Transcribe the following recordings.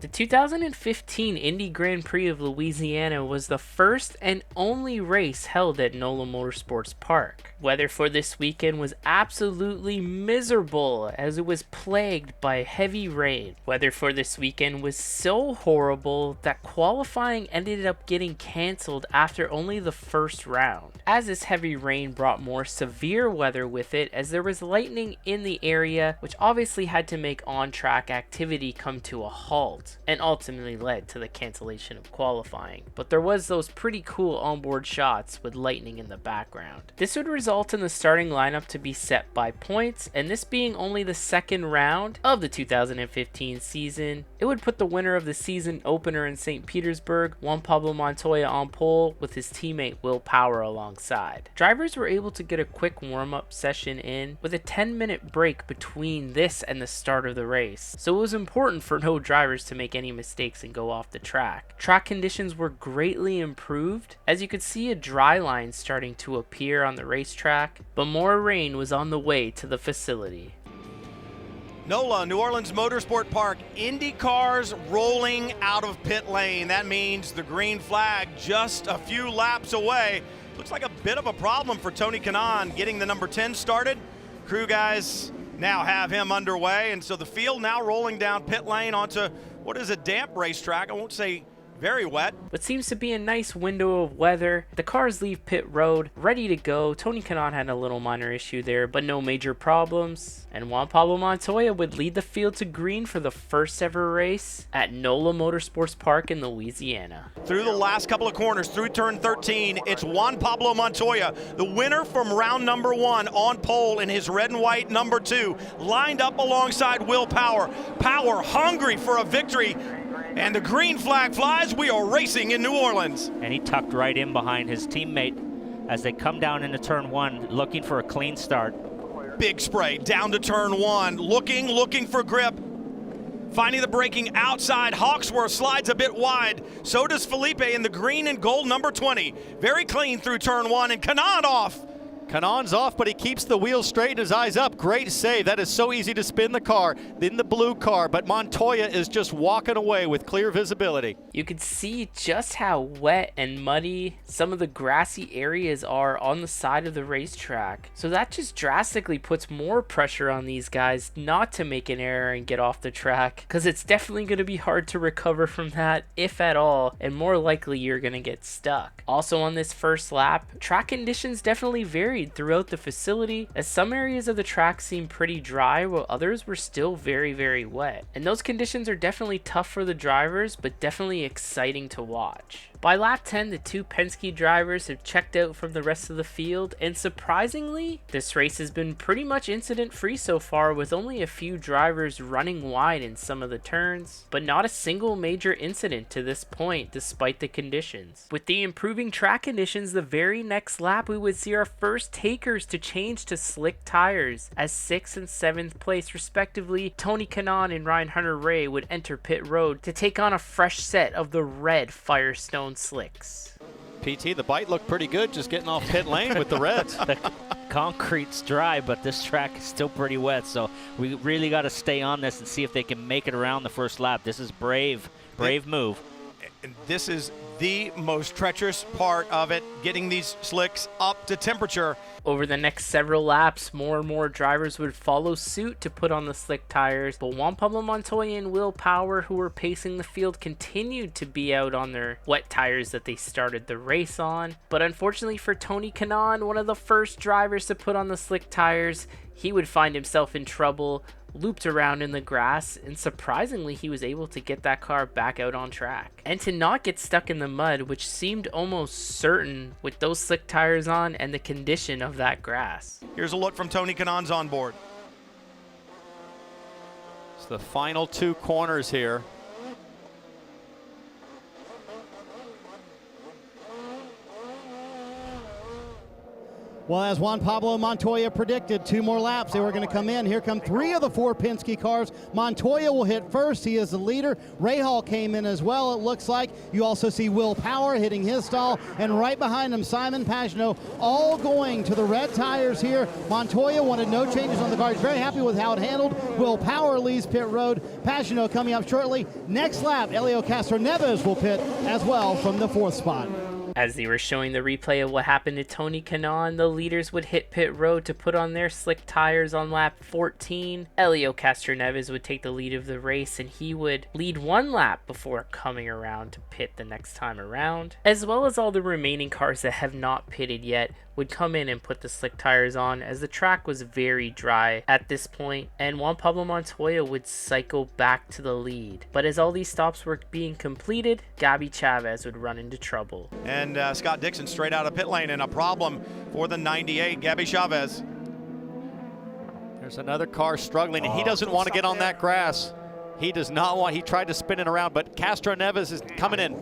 The 2015 Indy Grand Prix of Louisiana was the first and only race held at NOLA Motorsports Park. Weather for this weekend was absolutely miserable as it was plagued by heavy rain. Weather for this weekend was so horrible that qualifying ended up getting cancelled after only the first round, as this heavy rain brought more severe weather with it, as there was lightning in the area, which obviously had to make on-track activity come to a halt, and ultimately led to the cancellation of qualifying. But there was those pretty cool onboard shots with lightning in the background. This would result in the starting lineup to be set by points, and this being only the second round of the 2015 season, it would put the winner of the season opener in St. Petersburg, Juan Pablo Montoya, on pole with his teammate Will Power alongside. Drivers were able to get a quick warm-up session in with a 10-minute break between this and the start of the race, so it was important for no drivers to make any mistakes and go off the track. Track conditions were greatly improved, as you could see a dry line starting to appear on the racetrack, but more rain was on the way to the facility. NOLA, New Orleans Motorsport Park, Indy cars rolling out of pit lane. That means the green flag just a few laps away. Looks like a bit of a problem for Tony Kanaan getting the number 10 started. Crew guys now have him underway, and so the field now rolling down pit lane onto what is a damp racetrack. I won't say very wet. What seems to be a nice window of weather. The cars leave pit road, ready to go. Tony Kanaan had a little minor issue there, but no major problems. And Juan Pablo Montoya would lead the field to green for the first ever race at NOLA Motorsports Park in Louisiana. Through the last couple of corners, through turn 13, it's Juan Pablo Montoya, the winner from round number 1, on pole in his red and white number 2, lined up alongside Will Power. Power hungry for a victory. And the green flag flies. We are racing in New Orleans. And he tucked right in behind his teammate as they come down into turn 1, looking for a clean start. Big spray down to turn 1, looking for grip. Finding the braking outside. Hawksworth slides a bit wide. So does Felipe in the green and gold number 20. Very clean through turn 1, and Kanaan off. Kanaan's off, but he keeps the wheels straight and his eyes up. Great save. That is so easy to spin the car in the blue car, but Montoya is just walking away with clear visibility. You could see just how wet and muddy some of the grassy areas are on the side of the racetrack. So that just drastically puts more pressure on these guys not to make an error and get off the track, because it's definitely going to be hard to recover from that, if at all, and more likely you're going to get stuck. Also on this first lap, track conditions definitely varied throughout the facility, as some areas of the track seemed pretty dry while others were still very wet. And those conditions are definitely tough for the drivers, but definitely exciting to watch. By lap 10, the two Penske drivers have checked out from the rest of the field, and surprisingly, this race has been pretty much incident-free so far, with only a few drivers running wide in some of the turns, but not a single major incident to this point despite the conditions. With the improving track conditions, the very next lap we would see our first takers to change to slick tires, as 6th and 7th place respectively. Tony Kanaan and Ryan Hunter-Reay would enter pit road to take on a fresh set of the red Firestone slicks. PT, the bite looked pretty good just getting off pit lane with the reds. The concrete's dry, but this track is still pretty wet, so we really got to stay on this and see if they can make it around the first lap. This is brave move. And this is the most treacherous part of it, getting these slicks up to temperature. Over the next several laps, more and more drivers would follow suit to put on the slick tires, but Juan Pablo Montoya and Will Power, who were pacing the field, continued to be out on their wet tires that they started the race on. But unfortunately for Tony Kanaan, one of the first drivers to put on the slick tires, he would find himself in trouble, looped around in the grass, and surprisingly he was able to get that car back out on track and to not get stuck in the mud, which seemed almost certain with those slick tires on and the condition of that grass. Here's a look from Tony Kanaan's onboard. It's the final 2 corners here. Well, as Juan Pablo Montoya predicted, 2 more laps, they were going to come in. Here come 3 of the 4 Penske cars. Montoya will hit first. He is the leader. Rahal came in as well, it looks like. You also see Will Power hitting his stall, and right behind him, Simon Pagenaud, all going to the red tires here. Montoya wanted no changes on the car. He's very happy with how it handled. Will Power leaves pit road. Pagenaud coming up shortly. Next lap, Helio Castroneves will pit as well from the 4th spot. As they were showing the replay of what happened to Tony Kanaan, the leaders would hit pit road to put on their slick tires on lap 14. Helio Castroneves would take the lead of the race, and he would lead 1 lap before coming around to pit the next time around. As well as all the remaining cars that have not pitted yet would come in and put the slick tires on, as the track was very dry at this point, and Juan Pablo Montoya would cycle back to the lead. But as all these stops were being completed, Gabby Chavez would run into trouble. And Scott Dixon straight out of pit lane, and a problem for the 98, Gabby Chavez. There's another car struggling, and he doesn't want to get on that grass. He does not want, he tried to spin it around, but Castroneves is coming in.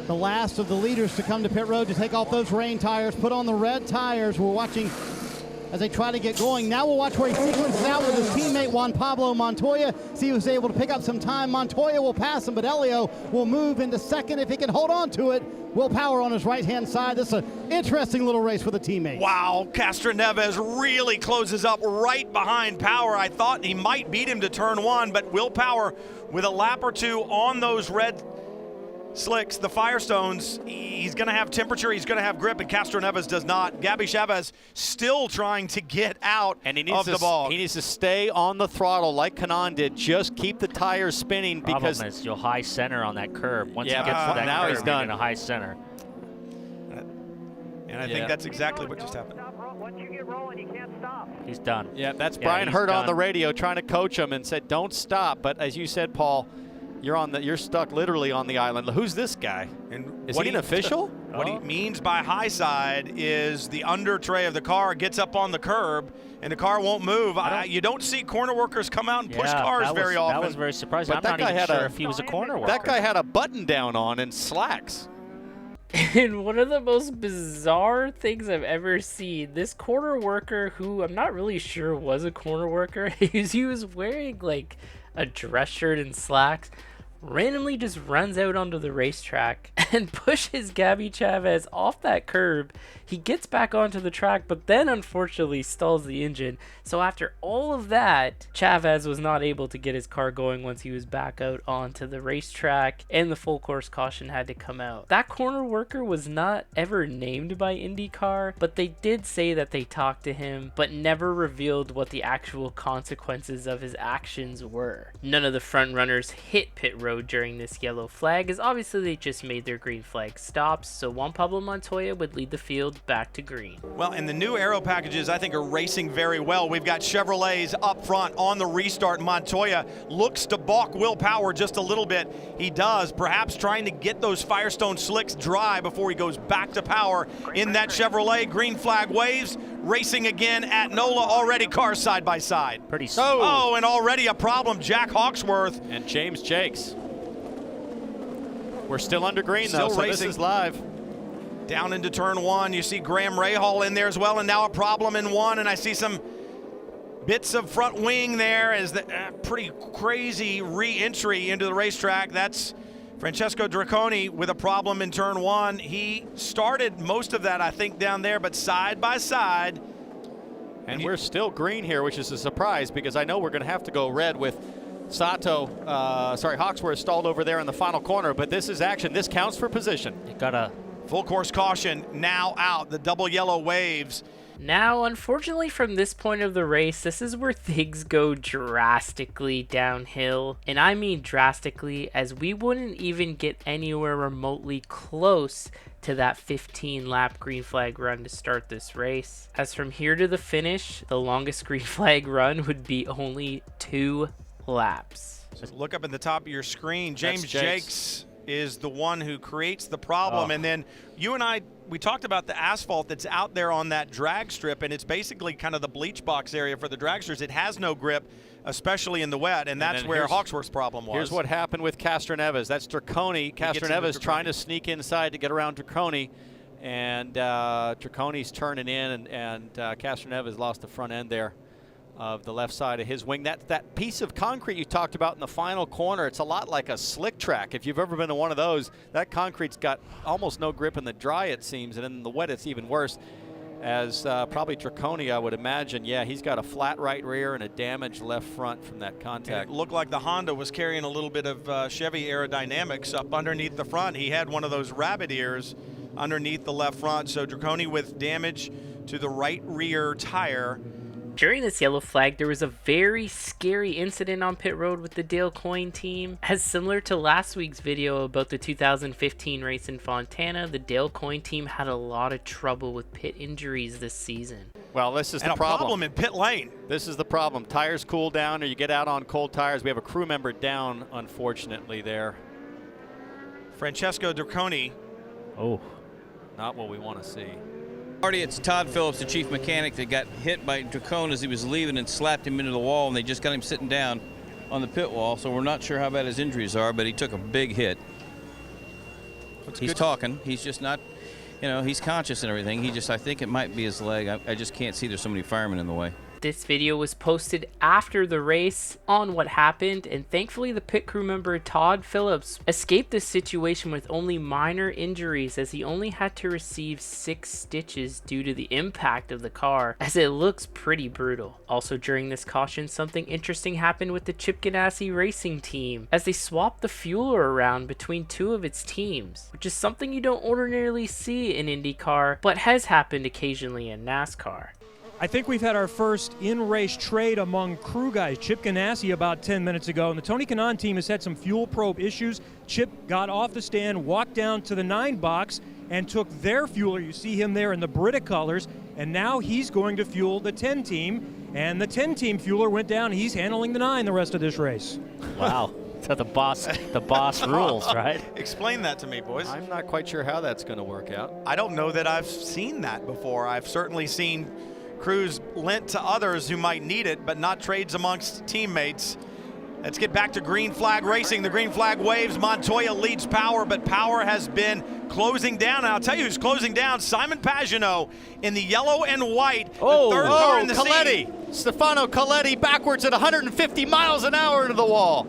The last of the leaders to come to pit road to take off those rain tires, put on the red tires. We're watching as they try to get going. Now we'll watch where he sequences out with his teammate Juan Pablo Montoya. See who's able to pick up some time. Montoya will pass him, but Helio will move into second if he can hold on to it. Will Power on his right-hand side. This is an interesting little race for the teammate. Wow, Castroneves really closes up right behind Power. I thought he might beat him to turn 1, but Will Power with a lap or 2 on those red slicks, the Firestones, he's going to have temperature, he's going to have grip, and Castroneves does not. Gabby Chavez still trying to get out of the bog. He needs to stay on the throttle like Kanaan did. Just keep the tires spinning, because Problem is you'll high center on that curb. Once Yeah, he gets to that now curb, he's done. You're in a high center. And I think that's exactly what just happened. Once you get rolling, you can't stop. He's done. Yeah, that's Brian Hurt on the radio trying to coach him and said, don't stop. But as you said, Paul, you're stuck literally on the island. Who's this guy? And is he an official? What he means by high side is the under tray of the car gets up on the curb and the car won't move. You don't see corner workers come out and push cars very often. That was very surprising. But I'm not even sure if he was a corner worker. That guy had a button down on and slacks. And one of the most bizarre things I've ever seen, this corner worker, who I'm not really sure was a corner worker, he was wearing like a dress shirt and slacks, randomly just runs out onto the racetrack and pushes Gabby Chavez off that curb. He gets back onto the track, but then unfortunately stalls the engine. So after all of that, Chavez was not able to get his car going once he was back out onto the racetrack, and the full course caution had to come out. That corner worker was not ever named by IndyCar, but they did say that they talked to him, but never revealed what the actual consequences of his actions were. None of the front runners hit pit road during this yellow flag, as obviously they just made their green flag stops, so Juan Pablo Montoya would lead the field back to green. Well, and the new aero packages I think are racing very well. We've got Chevrolets up front on the restart. Montoya looks to balk Will Power just a little bit. He does, perhaps trying to get those Firestone slicks dry before he goes back to Power in that Chevrolet. Green flag waves, racing again at NOLA, already cars side by side. Pretty slow. Oh, and already a problem. Jack Hawksworth and James Jakes. We're still under green, still though, so racing. this is live. Down into turn 1, you see Graham Rahal in there as well, and now a problem in 1, and I see some bits of front wing there as the pretty crazy re-entry into the racetrack. That's Francesco Draconi with a problem in turn 1. He started most of that, I think, down there, but side by side. And we're still green here, which is a surprise, because I know we're going to have to go red with Hawksworth stalled over there in the final corner, but this is action. This counts for position. You gotta full course caution now out, the double yellow waves. Now, unfortunately, from this point of the race, this is where things go drastically downhill. And I mean drastically, as we wouldn't even get anywhere remotely close to that 15-lap green flag run to start this race. As from here to the finish, the longest green flag run would be only 2 laps. So look up at the top of your screen. James Jakes is the one who creates the problem. And then you and I, we talked about the asphalt that's out there on that drag strip, and it's basically kind of the bleach box area for the dragsters. It has no grip, especially in the wet, and that's where Hawksworth's problem was. Here's what happened with Castroneves. That's Draconi. Castroneves trying to sneak inside to get around Draconi, And Draconi's turning in, and Castroneva has lost the front end there of the left side of his wing. That piece of concrete you talked about in the final corner, it's a lot like a slick track. If you've ever been to one of those, that concrete's got almost no grip in the dry, it seems, and in the wet it's even worse. As probably Draconi, I would imagine, yeah, he's got a flat right rear and a damaged left front from that contact. It looked like the Honda was carrying a little bit of Chevy aerodynamics up underneath the front. He had one of those rabbit ears underneath the left front, so Draconi with damage to the right rear tire. During this yellow flag, there was a very scary incident on pit road with the Dale Coyne team. As similar to last week's video about the 2015 race in Fontana, the Dale Coyne team had a lot of trouble with pit injuries this season. Well, this is And the a problem. problem in pit lane. This is the problem. Tires cool down, or you get out on cold tires. We have a crew member down, unfortunately, there. Francesco Draconi. Oh. Not what we want to see. It's Todd Phillips, the chief mechanic, that got hit by Dracone as he was leaving and slapped him into the wall, and they just got him sitting down on the pit wall. So we're not sure how bad his injuries are, but he took a big hit. He's talking. He's just not, you know, he's conscious and everything. I think it might be his leg. I just can't see. There's so many firemen in the way. This video was posted after the race on what happened, and thankfully the pit crew member Todd Phillips escaped this situation with only minor injuries, as he only had to receive 6 stitches due to the impact of the car, as it looks pretty brutal. Also during this caution, something interesting happened with the Chip Ganassi racing team, as they swapped the fueler around between 2 of its teams, which is something you don't ordinarily see in IndyCar, but has happened occasionally in NASCAR. I think we've had our first in-race trade among crew guys. Chip Ganassi about 10 minutes ago, and the Tony Kanaan team has had some fuel probe issues. Chip got off the stand, walked down to the 9 box, and took their fueler. You see him there in the Brita colors, and now he's going to fuel the 10 team, and the 10 team fueler went down. He's handling the 9 the rest of this race. Wow. So the boss rules, right? Explain that to me, boys. I'm not quite sure how that's going to work out. I don't know that I've seen that before. I've certainly seen crews lent to others who might need it, but not trades amongst teammates. Let's get back to green flag racing. The green flag waves. Montoya leads Power, but Power has been closing down. And I'll tell you who's closing down. Simon Pagenaud in the yellow and white. The third car in the Coletti. Stefano Coletti backwards at 150 miles an hour into the wall.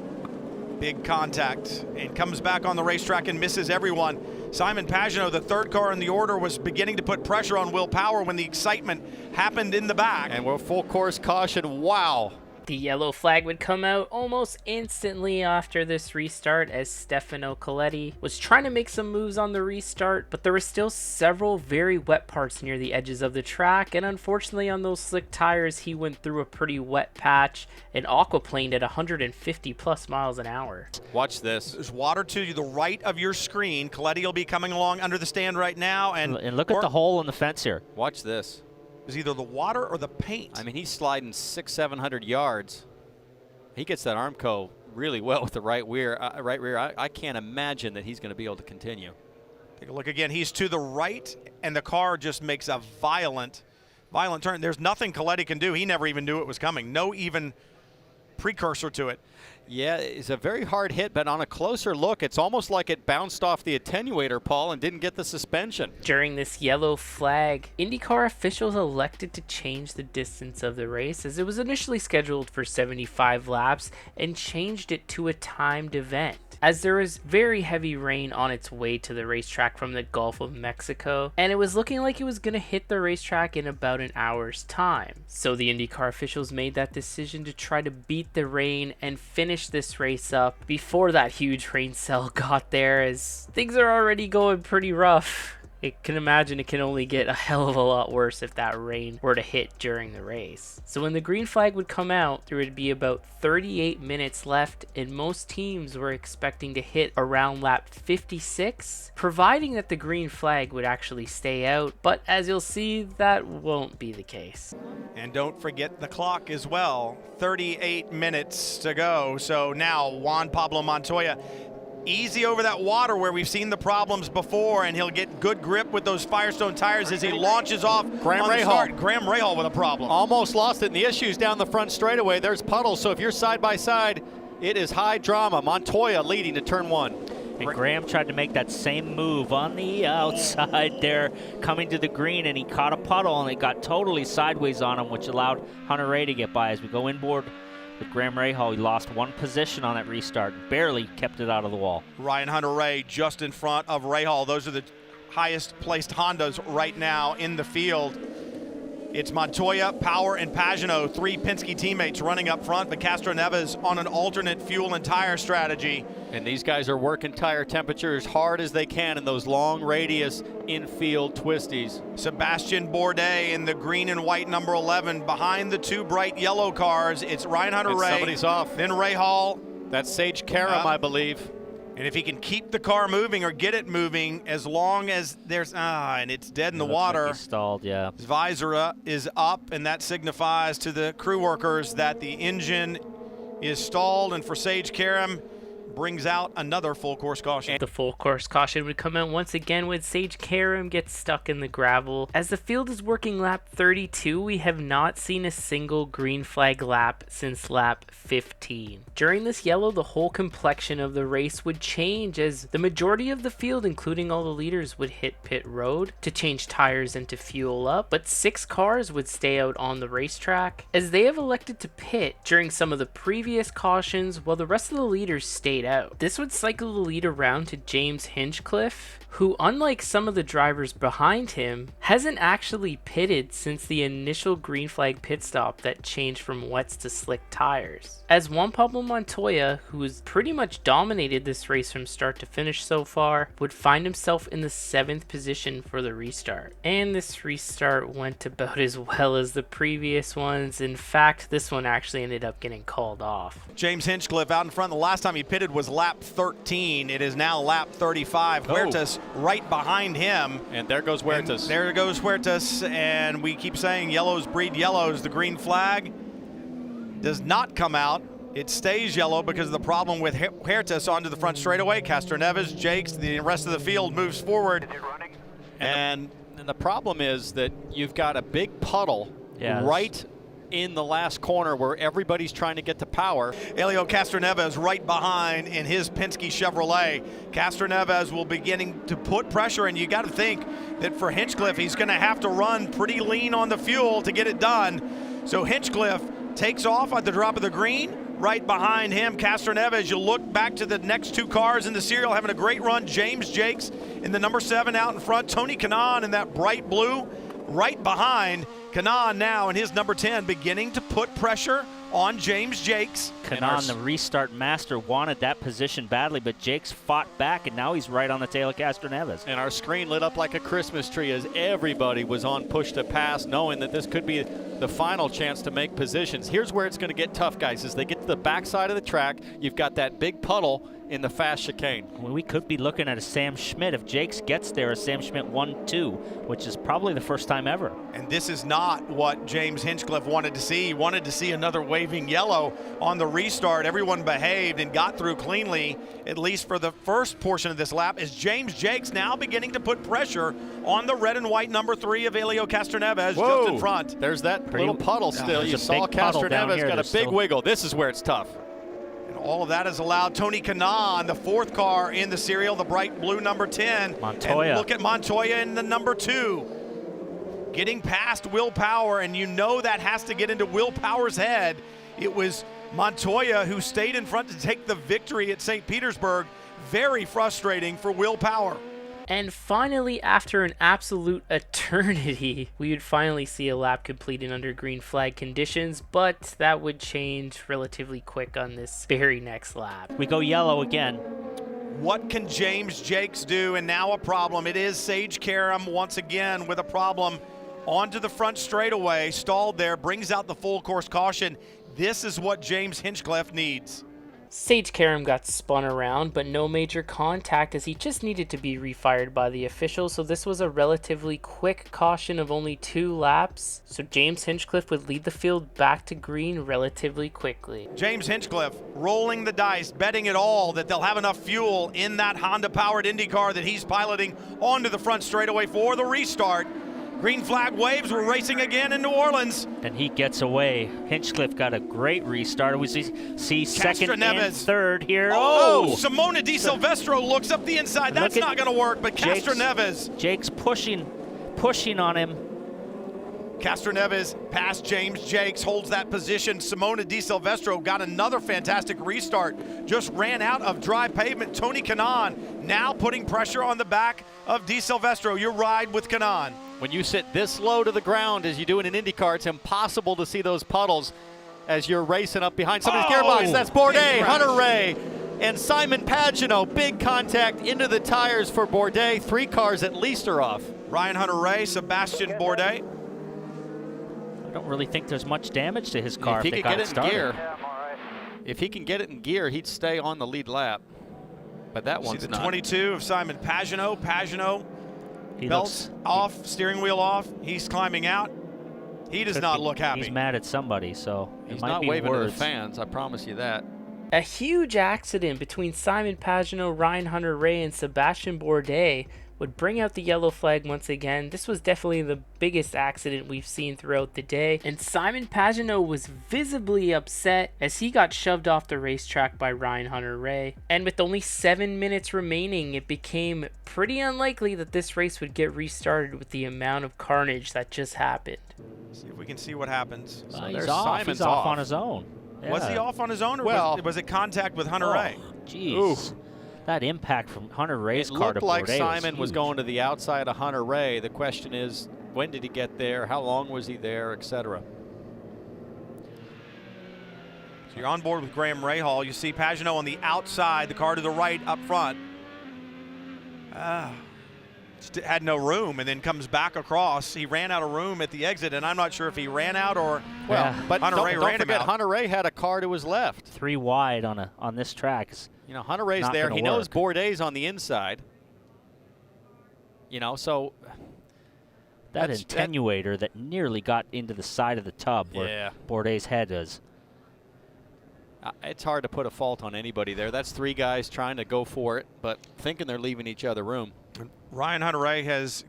Big contact and comes back on the racetrack and misses everyone. Simon Pagenaud, the third car in the order, was beginning to put pressure on Will Power when the excitement happened in the back. And we're full course caution. Wow. The yellow flag would come out almost instantly after this restart, as Stefano Coletti was trying to make some moves on the restart, but there were still several very wet parts near the edges of the track, and unfortunately on those slick tires he went through a pretty wet patch and aquaplaned at 150 plus miles an hour. Watch this. There's water to the right of your screen. Coletti will be coming along under the stand right now. And look at the hole in the fence here. Watch this. Is either the water or the paint. I mean, he's sliding 600-700 yards. He gets that Armco really well with the right rear. I can't imagine that he's going to be able to continue. Take a look again. He's to the right, and the car just makes a violent turn. There's nothing Coletti can do. He never even knew it was coming. No even precursor to it. Yeah, it's a very hard hit, but on a closer look, it's almost like it bounced off the attenuator, Paul, and didn't get the suspension. During this yellow flag, IndyCar officials elected to change the distance of the race, as it was initially scheduled for 75 laps, and changed it to a timed event, as there was very heavy rain on its way to the racetrack from the Gulf of Mexico, and it was looking like it was going to hit the racetrack in about an hour's time. So the IndyCar officials made that decision to try to beat the rain and finish this race up before that huge rain cell got there, as things are already going pretty rough. I can imagine it can only get a hell of a lot worse if that rain were to hit during the race. So when the green flag would come out, there would be about 38 minutes left, and most teams were expecting to hit around lap 56, providing that the green flag would actually stay out, but as you'll see, that won't be the case. And don't forget the clock as well. 38 minutes to go. So now Juan Pablo Montoya easy over that water where we've seen the problems before, and he'll get good grip with those Firestone tires as he launches off. Graham Rahal with a problem. Almost lost it, and the issues down the front straightaway. There's puddles, so if you're side by side, it is high drama. Montoya leading to turn 1. And Graham tried to make that same move on the outside there, coming to the green, and he caught a puddle, and it got totally sideways on him, which allowed Hunter Ray to get by. As we go inboard with Graham Rahal, he lost one position on that restart, barely kept it out of the wall. Ryan Hunter-Reay just in front of Rahal. Those are the highest placed Hondas right now in the field. It's Montoya, Power, and Pagano, 3 Penske teammates running up front, but Castroneves on an alternate fuel and tire strategy. And these guys are working tire temperature as hard as they can in those long radius infield twisties. Sebastian Bourdais in the green and white number 11 behind the 2 bright yellow cars. It's Ryan Hunter-Reay. Somebody's off. Then Rahal. That's Sage Karam, I believe. And if he can keep the car moving or get it moving, as long as there's, and it's dead in the water. Like he stalled, yeah. His visor is up, and that signifies to the crew workers that the engine is stalled. And for Sage Karam, brings out another full course caution. The full course caution would come out once again when Sage Karam gets stuck in the gravel. As the field is working lap 32, we have not seen a single green flag lap since lap 15. During this yellow, the whole complexion of the race would change as the majority of the field, including all the leaders, would hit pit road to change tires and to fuel up, but 6 cars would stay out on the racetrack as they have elected to pit during some of the previous cautions while the rest of the leaders stayed out. This would cycle the lead around to James Hinchcliffe, who, unlike some of the drivers behind him, hasn't actually pitted since the initial green flag pit stop that changed from wets to slick tires. As Juan Pablo Montoya, who has pretty much dominated this race from start to finish so far, would find himself in the 7th position for the restart. And this restart went about as well as the previous ones. In fact, this one actually ended up getting called off. James Hinchcliffe out in front. The last time he pitted was lap 13. It is now lap 35. Huertas right behind him. And there goes Huertas. And there goes Huertas, and we keep saying yellows breed yellows. The green flag does not come out. It stays yellow because of the problem with Huertas onto the front straightaway. Castroneves, Jakes, the rest of the field moves forward. And the problem is that you've got a big puddle right in the last corner where everybody's trying to get to power. Helio Castroneves right behind in his Penske Chevrolet. Castroneves will beginning to put pressure, and you got to think that for Hinchcliffe, he's going to have to run pretty lean on the fuel to get it done. So Hinchcliffe takes off at the drop of the green. Right behind him, Castroneves. You look back to the next 2 cars in the serial having a great run. James Jakes in the number 7 out in front. Tony Kanaan in that bright blue right behind. Kanaan now in his number 10 beginning to put pressure on James Jakes. Kanaan, the restart master, wanted that position badly, but Jakes fought back, and now he's right on the tail of Castroneves. And our screen lit up like a Christmas tree as everybody was on push to pass, knowing that this could be the final chance to make positions. Here's where it's going to get tough, guys. As they get to the backside of the track, you've got that big puddle in the fast chicane. Well, we could be looking at a Sam Schmidt. If Jakes gets there, a Sam Schmidt 1-2, which is probably the first time ever. And this is not what James Hinchcliffe wanted to see. He wanted to see another waving yellow on the restart. Everyone behaved and got through cleanly, at least for the first portion of this lap, as James Jakes now beginning to put pressure on the red and white number 3 of Helio Castroneves just in front. There's that little puddle still. You saw Castroneves got a big wiggle. This is where it's tough. All of that has allowed Tony Kanaan, the 4th car in the serial, the bright blue number 10. Montoya. And look at Montoya in the number 2. Getting past Will Power, and you know that has to get into Will Power's head. It was Montoya who stayed in front to take the victory at St. Petersburg. Very frustrating for Will Power. And finally, after an absolute eternity, we would finally see a lap completed under green flag conditions, but that would change relatively quick on this very next lap. We go yellow again. What can James Jakes do? And now a problem. It is Sage Karam once again with a problem onto the front straightaway, stalled there, brings out the full course caution. This is what James Hinchcliffe needs. Sage Karam got spun around, but no major contact as he just needed to be refired by the officials, so this was a relatively quick caution of only 2 laps. So James Hinchcliffe would lead the field back to green relatively quickly. James Hinchcliffe rolling the dice, betting it all that they'll have enough fuel in that Honda-powered IndyCar that he's piloting onto the front straightaway for the restart. Green flag waves. We're racing again in New Orleans. And he gets away. Hinchcliffe got a great restart. We see second and third here. Oh, Simona Di Silvestro looks up the inside. That's not going to work, but Castroneves. Jake's pushing on him. Castroneves past James Jakes, holds that position. Simona Di Silvestro got another fantastic restart. Just ran out of dry pavement. Tony Kanaan now putting pressure on the back of Di Silvestro. Your ride with Kanaan. When you sit this low to the ground as you do in an IndyCar, it's impossible to see those puddles as you're racing up behind somebody's gearbox. That's Bourdais, Hunter-Reay, and Simon Pagenaud. Big contact into the tires for Bourdais. 3 cars at least are off. Ryan Hunter-Reay, Sebastian Bourdais. I don't really think there's much damage to his car. If he could get it in gear, if he can get it in gear, he'd stay on the lead lap. But that one's the not. 22 of Simon Pagenaud. Pagenaud, belts off, steering wheel off. He's climbing out. He does not look happy. He's mad at somebody, so he's not waving to the fans. I promise you that. A huge accident between Simon Pagenaud, Ryan Hunter-Reay, and Sebastian Bourdais would bring out the yellow flag once again. This was definitely the biggest accident we've seen throughout the day, and Simon Pagenaud was visibly upset as he got shoved off the racetrack by Ryan Hunter-Reay. And with only 7 minutes remaining, it became pretty unlikely that this race would get restarted with the amount of carnage that just happened. See if we can see what happens. So he's off on his own. Yeah. Was he off on his own, or was it contact with Hunter-Reay? Jeez. That impact from Hunter-Reay's car to Bourdais. It looked like Simon was going to the outside of Hunter-Reay. The question is, when did he get there? How long was he there, etc.? So you're on board with Graham Rahal. You see Pagenaud on the outside, the car to the right up front. Had no room, and then comes back across. He ran out of room at the exit, and I'm not sure if he ran out or but Hunter-Reay don't forget, Hunter-Reay had a car to his left. 3 wide on this track. You know, Hunter-Reay's there. He knows Bourdais on the inside. You know, so that attenuator that nearly got into the side of the tub where Bourdais' head is. It's hard to put a fault on anybody there. That's 3 guys trying to go for it, but thinking they're leaving each other room. Ryan Hunter-Reay has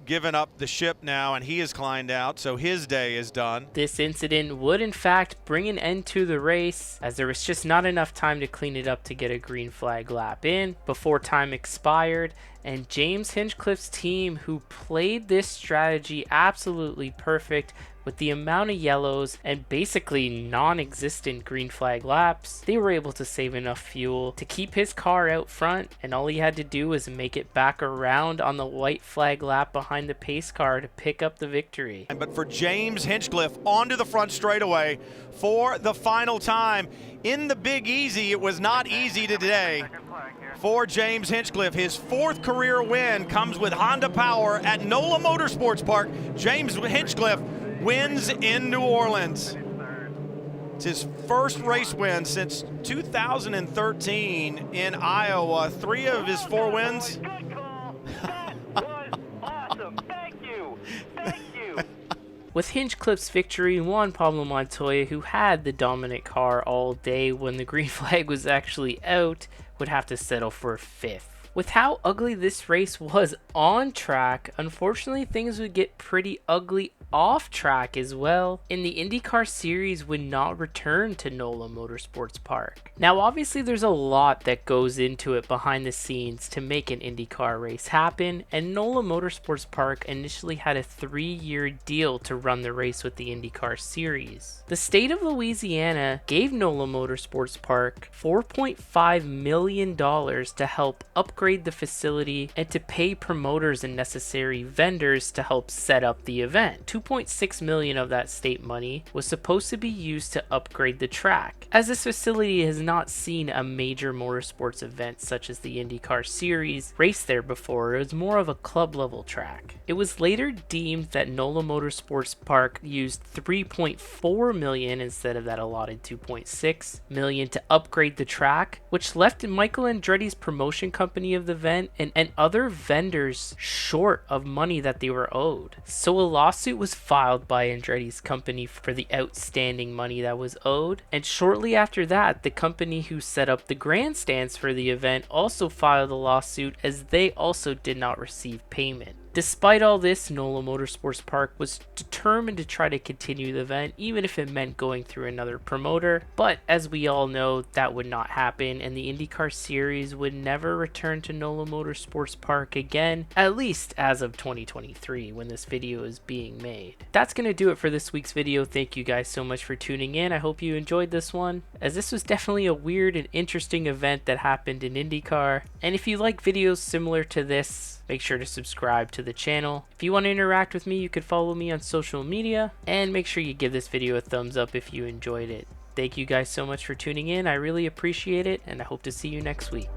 given up the ship now, and he has climbed out, so his day is done. This incident would in fact bring an end to the race, as there was just not enough time to clean it up to get a green flag lap in before time expired, and James Hinchcliffe's team, who played this strategy absolutely perfect with the amount of yellows and basically non-existent green flag laps, they were able to save enough fuel to keep his car out front, and all he had to do was make it back around on the white flag lap behind the pace car to pick up the victory. But for James Hinchcliffe, onto the front straightaway for the final time. In the Big Easy, it was not easy today for James Hinchcliffe. His 4th career win comes with Honda power at NOLA Motorsports Park. James Hinchcliffe wins in New Orleans. It's his first race win since 2013 in Iowa. 3 of his 4 wins. Good call. That was awesome. Thank you. Thank you. With Hinchcliffe's victory, Juan Pablo Montoya, who had the dominant car all day when the green flag was actually out, would have to settle for 5th. With how ugly this race was on track, unfortunately things would get pretty ugly off track as well, and the IndyCar series would not return to NOLA Motorsports Park. Now obviously there's a lot that goes into it behind the scenes to make an IndyCar race happen, and NOLA Motorsports Park initially had a 3-year deal to run the race with the IndyCar series. The state of Louisiana gave NOLA Motorsports Park $4.5 million to help upgrade the facility and to pay promoters and necessary vendors to help set up the event. $2.6 million of that state money was supposed to be used to upgrade the track, as this facility has not seen a major motorsports event such as the IndyCar series race there before. It was more of a club level track. It was later deemed that NOLA Motorsports Park used $3.4 million instead of that allotted $2.6 million to upgrade the track, which left Michael Andretti's promotion company of the event and other vendors short of money that they were owed. So a lawsuit was filed by Andretti's company for the outstanding money that was owed, and shortly after that, the company who set up the grandstands for the event also filed a lawsuit, as they also did not receive payment. Despite all this, NOLA Motorsports Park was determined to try to continue the event, even if it meant going through another promoter. But as we all know, that would not happen, and the IndyCar series would never return to NOLA Motorsports Park again, at least as of 2023 when this video is being made. That's going to do it for this week's video. Thank you guys so much for tuning in. I hope you enjoyed this one, as this was definitely a weird and interesting event that happened in IndyCar. And if you like videos similar to this, make sure to subscribe to the channel. If you want to interact with me, you could follow me on social media, and make sure you give this video a thumbs up if you enjoyed it. Thank you guys so much for tuning in. I really appreciate it, and I hope to see you next week.